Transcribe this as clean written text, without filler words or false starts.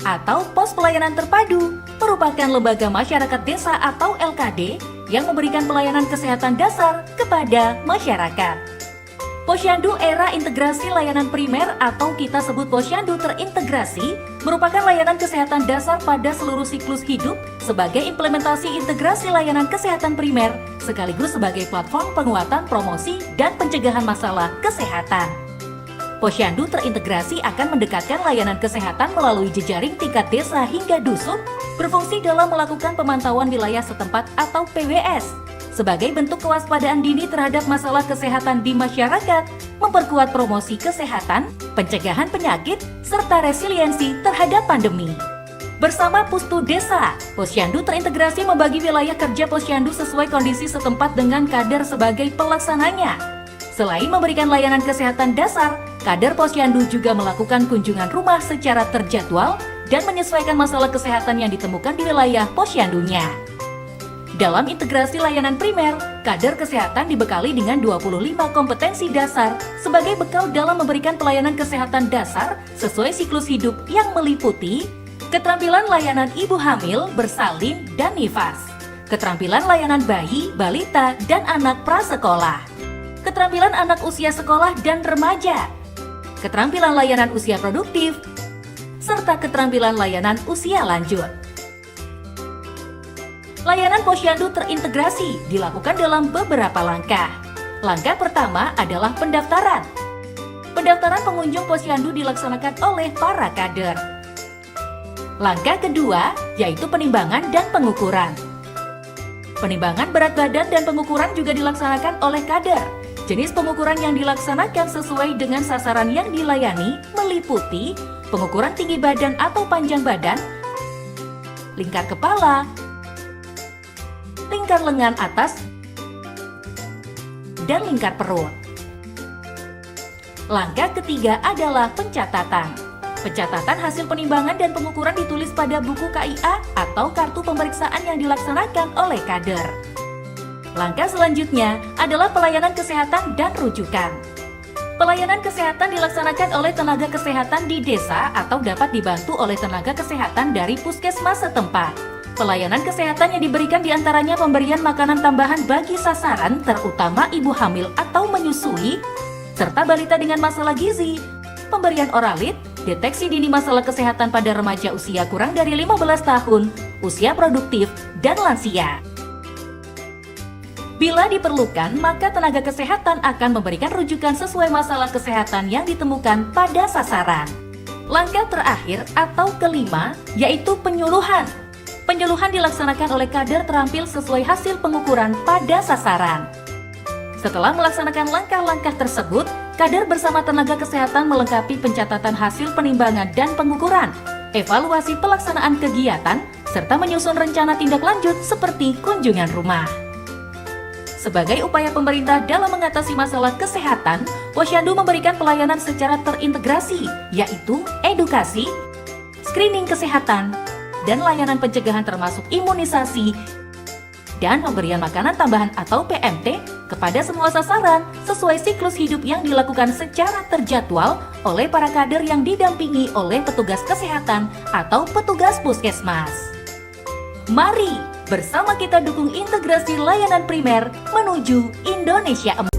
atau Pos Pelayanan Terpadu merupakan lembaga masyarakat desa atau LKD yang memberikan pelayanan kesehatan dasar kepada masyarakat. Posyandu Era Integrasi Layanan Primer atau kita sebut Posyandu Terintegrasi merupakan layanan kesehatan dasar pada seluruh siklus hidup sebagai implementasi integrasi layanan kesehatan primer sekaligus sebagai platform penguatan promosi dan pencegahan masalah kesehatan. Posyandu Terintegrasi akan mendekatkan layanan kesehatan melalui jejaring tingkat desa hingga dusun, berfungsi dalam melakukan pemantauan wilayah setempat atau PWS, sebagai bentuk kewaspadaan dini terhadap masalah kesehatan di masyarakat, memperkuat promosi kesehatan, pencegahan penyakit, serta resiliensi terhadap pandemi. Bersama Pustu Desa, Posyandu Terintegrasi membagi wilayah kerja Posyandu sesuai kondisi setempat dengan kader sebagai pelaksananya. Selain memberikan layanan kesehatan dasar, kader Posyandu juga melakukan kunjungan rumah secara terjadwal dan menyesuaikan masalah kesehatan yang ditemukan di wilayah Posyandunya. Dalam integrasi layanan primer, kader kesehatan dibekali dengan 25 kompetensi dasar sebagai bekal dalam memberikan pelayanan kesehatan dasar sesuai siklus hidup yang meliputi keterampilan layanan ibu hamil, bersalin, dan nifas, keterampilan layanan bayi, balita, dan anak prasekolah, keterampilan anak usia sekolah dan remaja, keterampilan layanan usia produktif, serta keterampilan layanan usia lanjut. Layanan Posyandu Terintegrasi dilakukan dalam beberapa langkah. Langkah pertama adalah pendaftaran. Pendaftaran pengunjung Posyandu dilaksanakan oleh para kader. Langkah kedua yaitu penimbangan dan pengukuran. Penimbangan berat badan dan pengukuran juga dilaksanakan oleh kader. Jenis pengukuran yang dilaksanakan sesuai dengan sasaran yang dilayani meliputi pengukuran tinggi badan atau panjang badan, lingkar kepala, lingkar lengan atas, dan lingkar perut. Langkah ketiga adalah pencatatan. Pencatatan hasil penimbangan dan pengukuran ditulis pada buku KIA atau kartu pemeriksaan yang dilaksanakan oleh kader. Langkah selanjutnya adalah pelayanan kesehatan dan rujukan. Pelayanan kesehatan dilaksanakan oleh tenaga kesehatan di desa atau dapat dibantu oleh tenaga kesehatan dari puskesmas setempat. Pelayanan kesehatan yang diberikan diantaranya pemberian makanan tambahan bagi sasaran terutama ibu hamil atau menyusui, serta balita dengan masalah gizi, pemberian oralit, deteksi dini masalah kesehatan pada remaja usia kurang dari 15 tahun, usia produktif, dan lansia. Bila diperlukan, maka tenaga kesehatan akan memberikan rujukan sesuai masalah kesehatan yang ditemukan pada sasaran. Langkah terakhir atau kelima yaitu penyuluhan. Penyuluhan dilaksanakan oleh kader terampil sesuai hasil pengukuran pada sasaran. Setelah melaksanakan langkah-langkah tersebut, kader bersama tenaga kesehatan melengkapi pencatatan hasil penimbangan dan pengukuran, evaluasi pelaksanaan kegiatan, serta menyusun rencana tindak lanjut seperti kunjungan rumah. Sebagai upaya pemerintah dalam mengatasi masalah kesehatan, Posyandu memberikan pelayanan secara terintegrasi, yaitu edukasi, screening kesehatan, dan layanan pencegahan termasuk imunisasi dan pemberian makanan tambahan atau PMT kepada semua sasaran sesuai siklus hidup yang dilakukan secara terjadwal oleh para kader yang didampingi oleh petugas kesehatan atau petugas puskesmas. Mari bersama kita dukung integrasi layanan primer menuju Indonesia Emas.